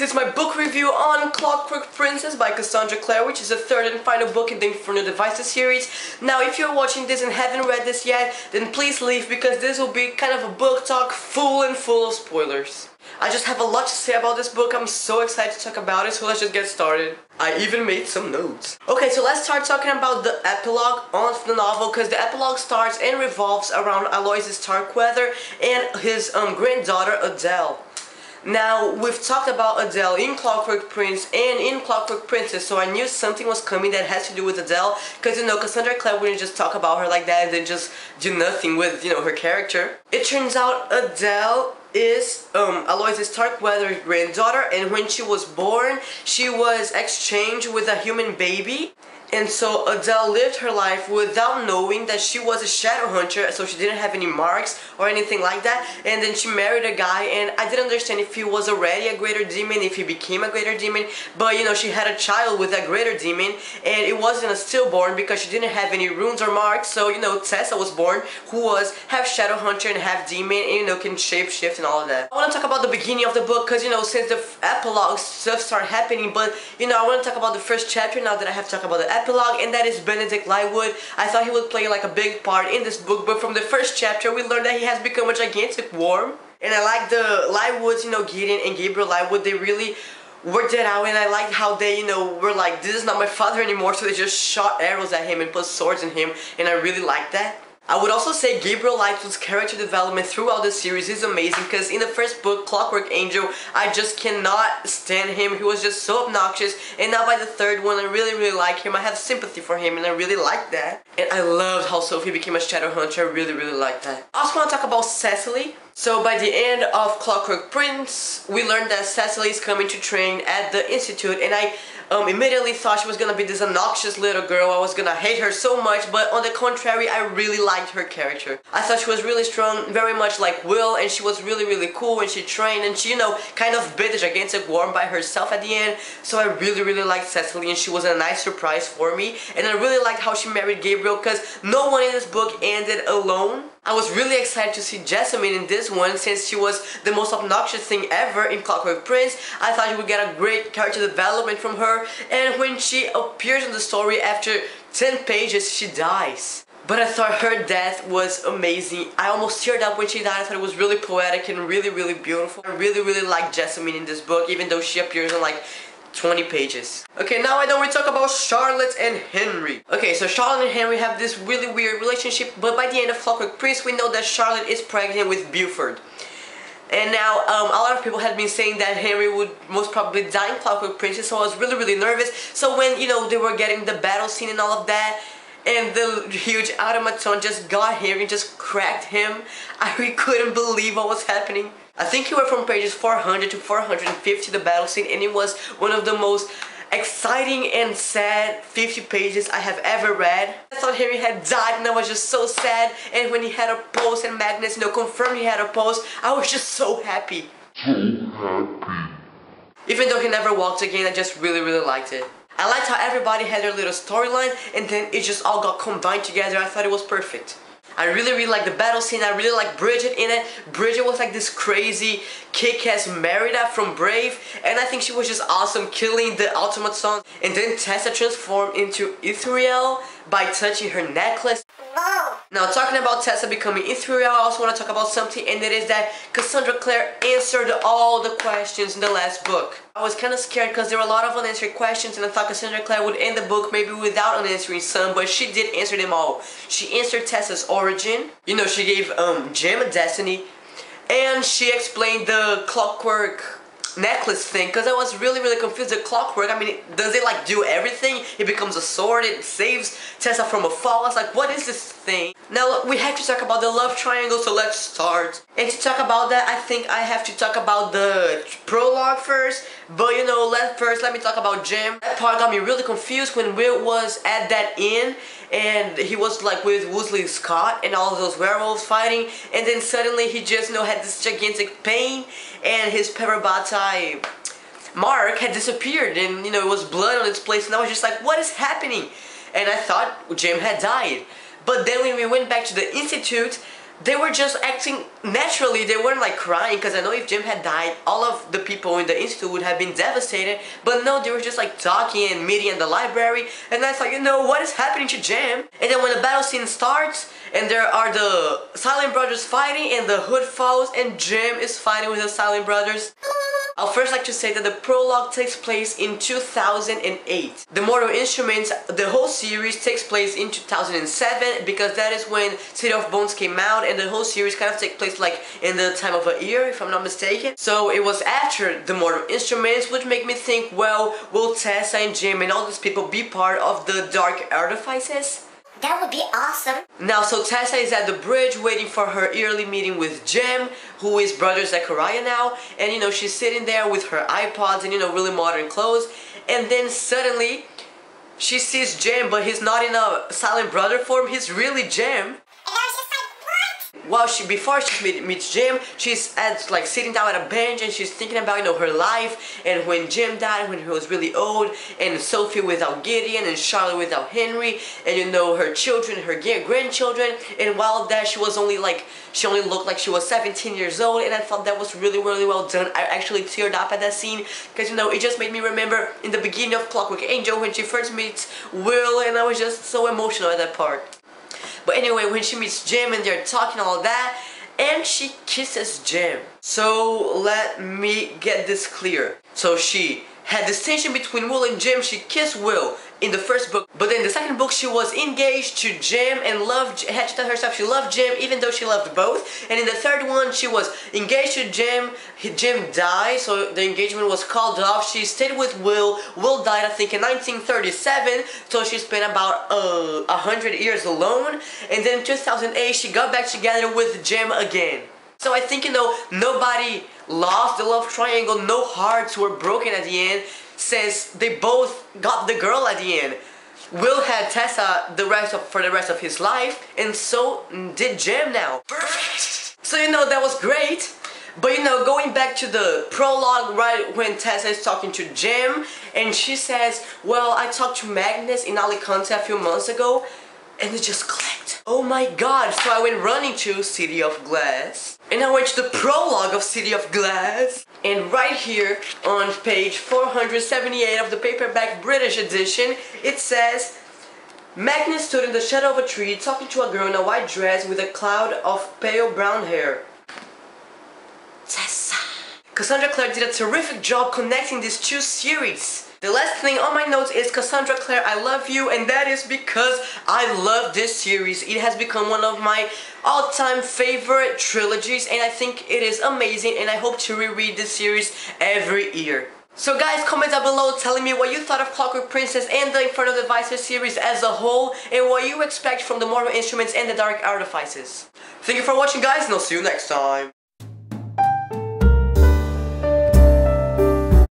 this is my book review on Clockwork Princess by Cassandra Clare, which is the third and final book in the Inferno Devices series. Now, if you're watching this and haven't read this yet, then please leave, because this will be kind of a book talk full of spoilers. I just have a lot to say about this book. I'm so excited to talk about it, so let's just get started. I even made some notes. Okay, so let's start talking about the epilogue of the novel, because the epilogue starts and revolves around Aloysius Starkweather and his granddaughter Adele. Now, we've talked about Adele in Clockwork Prince and in Clockwork Princess, so I knew something was coming that has to do with Adele, because, you know, Cassandra Clare wouldn't just talk about her like that and then just do nothing with, you know, her character. It turns out Adele is Aloysius Starkweather's granddaughter, and when she was born, she was exchanged with a human baby. And so Adele lived her life without knowing that she was a shadow hunter, so she didn't have any marks or anything like that. And then she married a guy, and I didn't understand if he was already a greater demon, if he became a greater demon. But, you know, she had a child with a greater demon, and it wasn't a stillborn because she didn't have any runes or marks. So, you know, Tessa was born, who was half shadow hunter and half demon, and, you know, can shapeshift and all of that. I want to talk about the beginning of the book, because, you know, since the epilogue stuff started happening, but, you know, I want to talk about the first chapter now that I have to talk about the epilogue, and that is Benedict Lightwood. I thought he would play like a big part in this book, but from the first chapter we learned that he has become a gigantic worm. And I like the Lightwoods, you know, Gideon and Gabriel Lightwood, they really worked it out, and I liked how they, you know, were like, this is not my father anymore, so they just shot arrows at him and put swords in him, and I really liked that. I would also say Gabriel Lightwood's character development throughout the series is amazing, because in the first book, Clockwork Angel, I just cannot stand him. He was just so obnoxious, and now by the third one, I really like him. I have sympathy for him, and I really like that. And I loved how Sophie became a shadow hunter. I really like that. I also want to talk about Cecily. So by the end of Clockwork Prince, we learned that Cecily is coming to train at the Institute, and I immediately thought she was gonna be this obnoxious little girl. I was gonna hate her so much, but on the contrary, I really liked her character. I thought she was really strong, very much like Will, and she was really cool, and she trained, and she, you know, kind of bit the gigantic worm by herself at the end. So I really liked Cecily, and she was a nice surprise for me. And I really liked how she married Gabriel, because no one in this book ended alone. I was really excited to see Jessamine in this one, since she was the most obnoxious thing ever in Clockwork Prince. I thought you would get a great character development from her, and when she appears in the story after 10 pages, she dies. But I thought her death was amazing. I almost teared up when she died. I thought it was really poetic and really beautiful. I really like Jessamine in this book, even though she appears in like 20 pages. Okay, now I know we talk about Charlotte and Henry. Okay, so Charlotte and Henry have this really weird relationship, but by the end of Clockwork Prince, we know that Charlotte is pregnant with Buford. And now, a lot of people had been saying that Henry would most probably die in Clockwork Princess, so I was really nervous. So when, you know, they were getting the battle scene and all of that, and the huge automaton just got Henry and just cracked him, I really couldn't believe what was happening. I think you were from pages 400 to 450, the battle scene, and it was one of the most exciting and sad 50 pages I have ever read. I thought Henry had died, and I was just so sad, and when he had a pulse and Magnus, you know, confirmed he had a pulse, I was just so happy. Even though he never walked again, I just really liked it. I liked how everybody had their little storyline, and then it just all got combined together. I thought it was perfect. I really like the battle scene. I really like Bridget in it. Bridget was like this crazy kick-ass Merida from Brave, and I think she was just awesome, killing the automaton. And then Tessa transformed into Ithuriel by touching her necklace. Now, talking about Tessa becoming Ithuriel, I also want to talk about something, and it is that Cassandra Clare answered all the questions in the last book. I was kind of scared because there were a lot of unanswered questions, and I thought Cassandra Clare would end the book maybe without unanswering some, but she did answer them all. She answered Tessa's origin. You know, she gave Gem a destiny, and she explained the Clockwork necklace thing, because I was really confused. The Clockwork, I mean, does it like do everything? It becomes a sword, it saves Tessa from a fall. I was like, what is this thing? Now look, we have to talk about the love triangle, so let's start. And to talk about that, I think I have to talk about the prologue first, but you know, first let me talk about Gem. That part got me really confused when Will was at that inn, and he was like with Woosley Scott and all of those werewolves fighting, and then suddenly he just, you know, had this gigantic pain, and his Parabatai mark had disappeared, and, you know, it was blood on its place, and I was just like, what is happening? And I thought Gem had died. But then when we went back to the Institute, they were just acting naturally. They weren't like crying, because I know if Jim had died, all of the people in the institute would have been devastated. But no, they were just like talking and meeting in the library. And I thought, you know, what is happening to Jim? And then when the battle scene starts, and there are the Silent Brothers fighting, and the hood falls, and Jim is fighting with the Silent Brothers. I'll first like to say that the prologue takes place in 2008. The Mortal Instruments, the whole series, takes place in 2007, because that is when City of Bones came out, and the whole series kind of takes place like in the time of a year, if I'm not mistaken. So it was after the Mortal Instruments, which made me think, well, will Tessa and Jim and all these people be part of the Dark Artifices? That would be awesome. Now, so Tessa is at the bridge waiting for her yearly meeting with Jim, who is brother Zachariah now, and you know, she's sitting there with her iPods and, you know, really modern clothes, and then suddenly she sees Jim, but he's not in a Silent Brother form, he's really Jim. Well, before she meets Jim, she's like sitting down at a bench, and she's thinking about, you know, her life, and when Jim died, when he was really old, and Sophie without Gideon, and Charlotte without Henry, and you know, her children, her grandchildren, and while that she only looked like she was 17 years old, and I thought that was really, really well done. I actually teared up at that scene, because you know, it just made me remember in the beginning of Clockwork Angel when she first meets Will, and I was just so emotional at that part. But anyway, when she meets Jim and they're talking all that, and she kisses Jim. So let me get this clear. So she had this tension between Will and Jim. She kissed Will in the first book, but then in the second book she was engaged to Jim and had to tell herself she loved Jim even though she loved both. And in the third one she was engaged to Jim. Jim died, so the engagement was called off. She stayed with Will. Will died, I think, in 1937, so she spent about 100 years alone. And then in 2008 she got back together with Jim again. So I think, you know, nobody lost the love triangle, no hearts were broken at the end, since they both got the girl at the end. Will had Tessa for the rest of his life, and so did Jim now. Perfect! So, you know, that was great. But, you know, going back to the prologue, right when Tessa is talking to Jim, and she says, well, I talked to Magnus in Alicante a few months ago, and it just clicked. Oh my god, so I went running to City of Glass, and I went to the prologue of City of Glass, and right here on page 478 of the paperback British edition, it says, Magnus stood in the shadow of a tree talking to a girl in a white dress with a cloud of pale brown hair. Tessa. Cassandra Clare did a terrific job connecting these two series. The last thing on my notes is Cassandra Clare, I love you, and that is because I love this series. It has become one of my all-time favorite trilogies, and I think it is amazing, and I hope to reread this series every year. So guys, comment down below telling me what you thought of Clockwork Princess and the Infernal Devices series as a whole, and what you expect from the Mortal Instruments and the Dark Artifices. Thank you for watching, guys, and I'll see you next time.